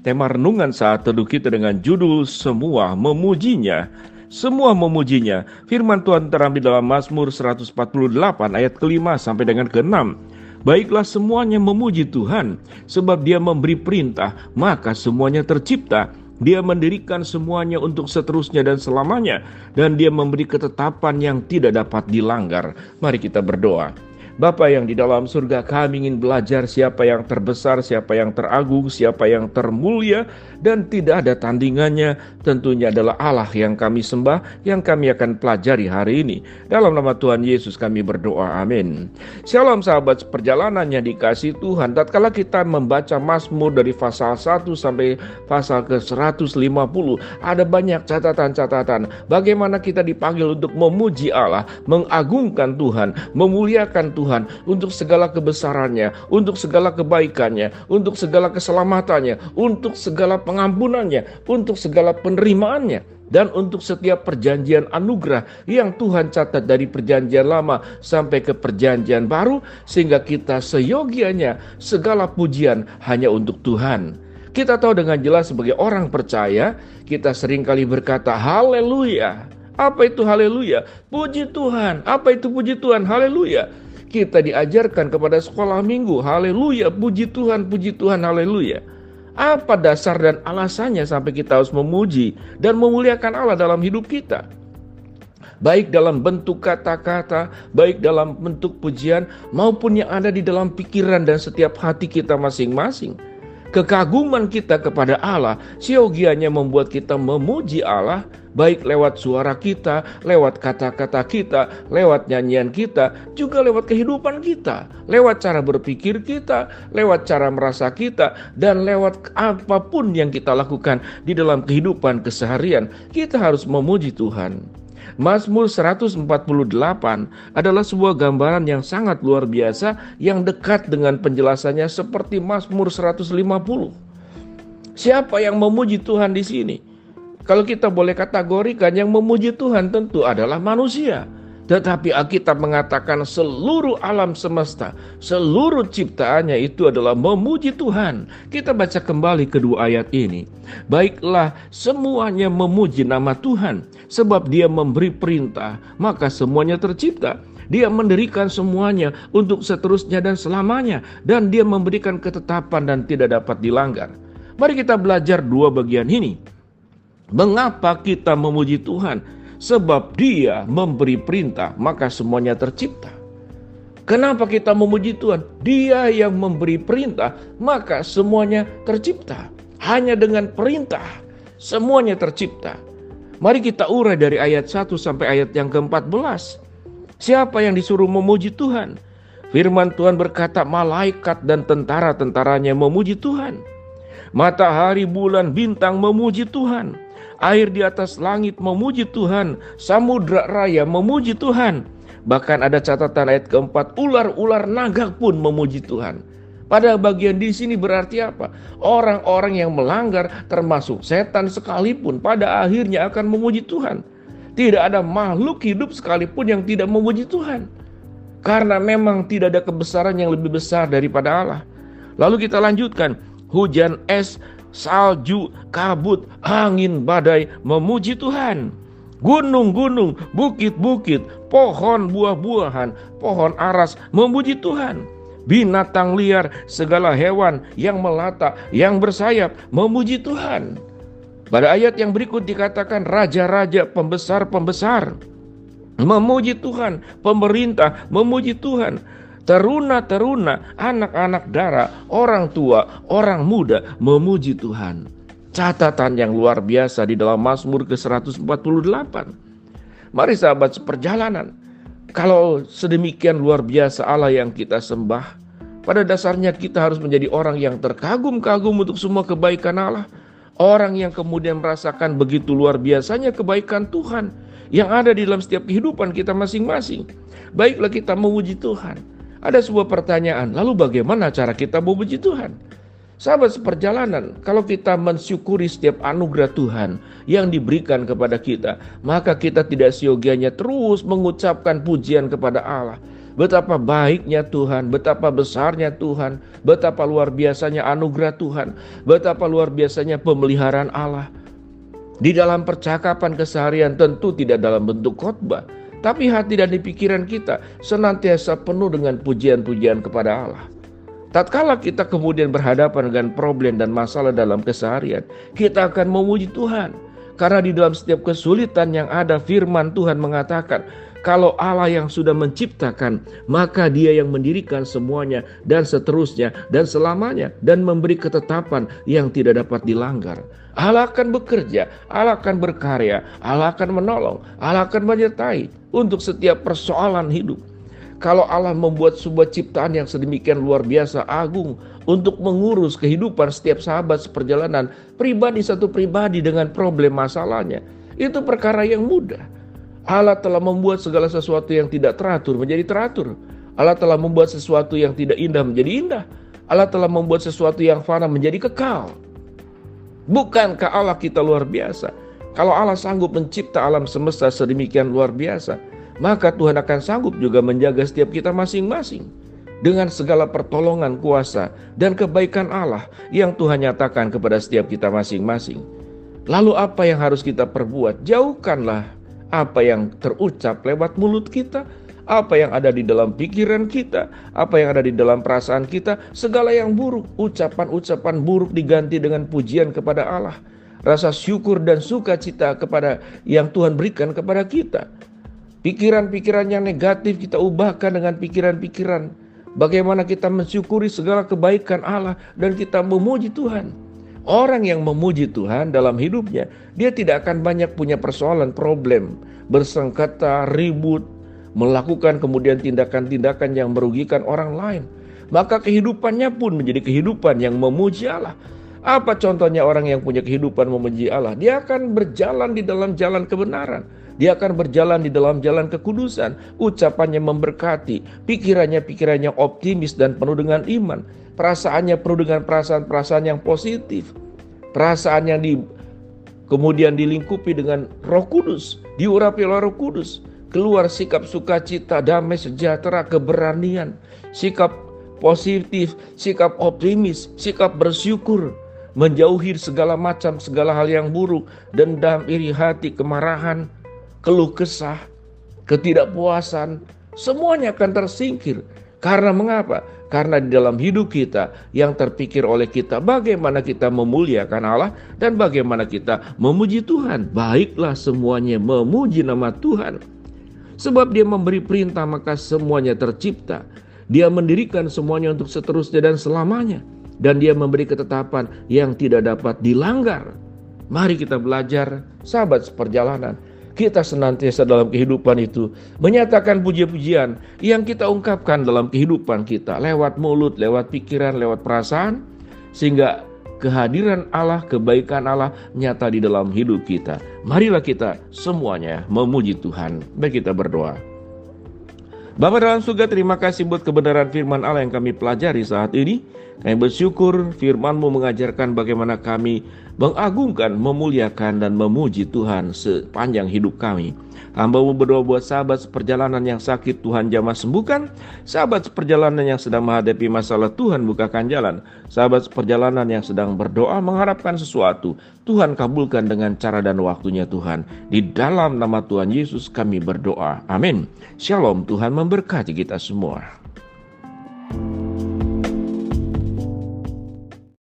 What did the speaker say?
Tema renungan saat teduh kita dengan judul Semua Memujinya. Semua memujinya. Firman Tuhan terambil dalam Mazmur 148 ayat ke-5 sampai dengan ke-6. Baiklah semuanya memuji Tuhan, sebab Dia memberi perintah, maka semuanya tercipta. Dia mendirikan semuanya untuk seterusnya dan selamanya, dan Dia memberi ketetapan yang tidak dapat dilanggar. Mari kita berdoa. Bapa yang di dalam surga, kami ingin belajar siapa yang terbesar, siapa yang teragung, siapa yang termulia, dan tidak ada tandingannya. Tentunya adalah Allah yang kami sembah, yang kami akan pelajari hari ini. Dalam nama Tuhan Yesus kami berdoa, amin. Shalom sahabat perjalanan yang dikasihi Tuhan. Tatkala kita membaca Mazmur dari pasal 1 sampai pasal ke 150, ada banyak catatan-catatan bagaimana kita dipanggil untuk memuji Allah, mengagungkan Tuhan, memuliakan Tuhan, untuk segala kebesarannya, untuk segala kebaikannya, untuk segala keselamatannya, untuk segala pengampunannya, untuk segala penerimaannya, dan untuk setiap perjanjian anugerah yang Tuhan catat dari perjanjian lama sampai ke perjanjian baru, sehingga kita seyogianya segala pujian hanya untuk Tuhan. Kita tahu dengan jelas sebagai orang percaya, kita seringkali berkata haleluya. Apa itu haleluya? Puji Tuhan. Apa itu puji Tuhan? Haleluya. Kita diajarkan kepada sekolah minggu, haleluya, puji Tuhan, haleluya. Apa dasar dan alasannya sampai kita harus memuji dan memuliakan Allah dalam hidup kita? Baik dalam bentuk kata-kata, baik dalam bentuk pujian, maupun yang ada di dalam pikiran dan setiap hati kita masing-masing. Kekaguman kita kepada Allah siogianya membuat kita memuji Allah, baik lewat suara kita, lewat kata-kata kita, lewat nyanyian kita, juga lewat kehidupan kita, lewat cara berpikir kita, lewat cara merasa kita, dan lewat apapun yang kita lakukan di dalam kehidupan keseharian. Kita harus memuji Tuhan. Mazmur 148 adalah sebuah gambaran yang sangat luar biasa yang dekat dengan penjelasannya seperti Mazmur 150. Siapa yang memuji Tuhan di sini? Kalau kita boleh kategorikan, yang memuji Tuhan tentu adalah manusia. Tetapi Alkitab mengatakan seluruh alam semesta, seluruh ciptaannya itu adalah memuji Tuhan. Kita baca kembali kedua ayat ini. Baiklah semuanya memuji nama Tuhan, sebab Dia memberi perintah, maka semuanya tercipta. Dia mendirikan semuanya untuk seterusnya dan selamanya, dan Dia memberikan ketetapan dan tidak dapat dilanggar. Mari kita belajar dua bagian ini. Mengapa kita memuji Tuhan? Sebab Dia memberi perintah, maka semuanya tercipta. Kenapa kita memuji Tuhan? Dia yang memberi perintah, maka semuanya tercipta. Hanya dengan perintah, semuanya tercipta. Mari kita urai dari ayat 1 sampai ayat yang ke-14. Siapa yang disuruh memuji Tuhan? Firman Tuhan berkata, malaikat dan tentara-tentaranya memuji Tuhan. Matahari, bulan, bintang memuji Tuhan. Air di atas langit memuji Tuhan. Samudra raya memuji Tuhan. Bahkan ada catatan ayat keempat, ular-ular naga pun memuji Tuhan. Pada bagian di sini berarti apa? Orang-orang yang melanggar, termasuk setan sekalipun, pada akhirnya akan memuji Tuhan. Tidak ada makhluk hidup sekalipun yang tidak memuji Tuhan. Karena memang tidak ada kebesaran yang lebih besar daripada Allah. Lalu kita lanjutkan. Hujan es, salju, kabut, angin, badai memuji Tuhan. Gunung-gunung, bukit-bukit, pohon buah-buahan, pohon aras memuji Tuhan. Binatang liar, segala hewan yang melata, yang bersayap memuji Tuhan. Pada ayat yang berikut dikatakan raja-raja, pembesar-pembesar memuji Tuhan, pemerintah memuji Tuhan. Teruna-teruna, anak-anak dara, orang tua, orang muda memuji Tuhan. Catatan yang luar biasa di dalam Mazmur ke-148. Mari sahabat seperjalanan, kalau sedemikian luar biasa Allah yang kita sembah, pada dasarnya kita harus menjadi orang yang terkagum-kagum untuk semua kebaikan Allah. Orang yang kemudian merasakan begitu luar biasanya kebaikan Tuhan yang ada di dalam setiap kehidupan kita masing-masing. Baiklah kita memuji Tuhan. Ada sebuah pertanyaan, lalu bagaimana cara kita memuji Tuhan? Sahabat seperjalanan, kalau kita mensyukuri setiap anugerah Tuhan yang diberikan kepada kita, maka kita tidak siogianya terus mengucapkan pujian kepada Allah. betapa baiknya Tuhan, betapa besarnya Tuhan, betapa luar biasanya anugerah Tuhan, betapa luar biasanya pemeliharaan Allah. Di dalam percakapan keseharian, tentu tidak dalam bentuk khotbah, tapi hati dan pikiran kita senantiasa penuh dengan pujian-pujian kepada Allah. Tatkala kita kemudian berhadapan dengan problem dan masalah dalam keseharian, kita akan memuji Tuhan. Karena di dalam setiap kesulitan yang ada, firman Tuhan mengatakan, kalau Allah yang sudah menciptakan, maka Dia yang mendirikan semuanya dan seterusnya dan selamanya, dan memberi ketetapan yang tidak dapat dilanggar. Allah akan bekerja, Allah akan berkarya, Allah akan menolong, Allah akan menyertai untuk setiap persoalan hidup. Kalau Allah membuat sebuah ciptaan yang sedemikian luar biasa agung untuk mengurus kehidupan setiap sahabat seperjalanan, pribadi satu pribadi dengan problem masalahnya, itu perkara yang mudah. Allah telah membuat segala sesuatu yang tidak teratur menjadi teratur. Allah telah membuat sesuatu yang tidak indah menjadi indah. Allah telah membuat sesuatu yang fana menjadi kekal. Bukankah Allah kita luar biasa? Kalau Allah sanggup mencipta alam semesta sedemikian luar biasa, maka Tuhan akan sanggup juga menjaga setiap kita masing-masing dengan segala pertolongan, kuasa, dan kebaikan Allah yang Tuhan nyatakan kepada setiap kita masing-masing. Lalu apa yang harus kita perbuat? Jauhkanlah apa yang terucap lewat mulut kita, apa yang ada di dalam pikiran kita, apa yang ada di dalam perasaan kita, segala yang buruk, ucapan-ucapan buruk diganti dengan pujian kepada Allah. Rasa syukur dan sukacita kepada yang Tuhan berikan kepada kita. Pikiran-pikiran yang negatif kita ubahkan dengan pikiran-pikiran bagaimana kita mensyukuri segala kebaikan Allah dan kita memuji Tuhan. Orang yang memuji Tuhan dalam hidupnya, dia tidak akan banyak punya persoalan, problem, bersengketa, ribut, melakukan kemudian tindakan-tindakan yang merugikan orang lain. Maka kehidupannya pun menjadi kehidupan yang memuji Allah. Apa contohnya orang yang punya kehidupan memuji Allah? Dia akan berjalan di dalam jalan kebenaran. Dia akan berjalan di dalam jalan kekudusan. Ucapannya memberkati, pikirannya optimis dan penuh dengan iman. Perasaannya penuh dengan perasaan-perasaan yang positif. Perasaan yang kemudian dilingkupi dengan Roh Kudus, diurapi oleh Roh Kudus. Keluar sikap sukacita, damai, sejahtera, keberanian, sikap positif, sikap optimis, sikap bersyukur, menjauhi segala hal yang buruk, dendam, iri hati, kemarahan, keluh kesah, ketidakpuasan, semuanya akan tersingkir. Karena mengapa? Karena di dalam hidup kita yang terpikir oleh kita bagaimana kita memuliakan Allah dan bagaimana kita memuji Tuhan. Baiklah semuanya memuji nama Tuhan. Sebab Dia memberi perintah maka semuanya tercipta. Dia mendirikan semuanya untuk seterusnya dan selamanya. Dan Dia memberi ketetapan yang tidak dapat dilanggar. Mari kita belajar, sahabat seperjalanan. Kita senantiasa dalam kehidupan itu menyatakan puji-pujian yang kita ungkapkan dalam kehidupan kita. Lewat mulut, lewat pikiran, lewat perasaan. Sehingga kehadiran Allah, kebaikan Allah nyata di dalam hidup kita. Marilah kita semuanya memuji Tuhan. Baik, kita berdoa. Bapa dalam surga, terima kasih buat kebenaran firman Allah yang kami pelajari saat ini. Kami bersyukur firman-Mu mengajarkan bagaimana kami mengagungkan, memuliakan, dan memuji Tuhan sepanjang hidup kami. Hamba-Mu berdoa buat sahabat seperjalanan yang sakit, Tuhan jamah sembuhkan. Sahabat seperjalanan yang sedang menghadapi masalah, Tuhan bukakan jalan. Sahabat seperjalanan yang sedang berdoa mengharapkan sesuatu, Tuhan kabulkan dengan cara dan waktunya Tuhan. Di dalam nama Tuhan Yesus kami berdoa. Amin. Shalom, Tuhan memberkati kita semua.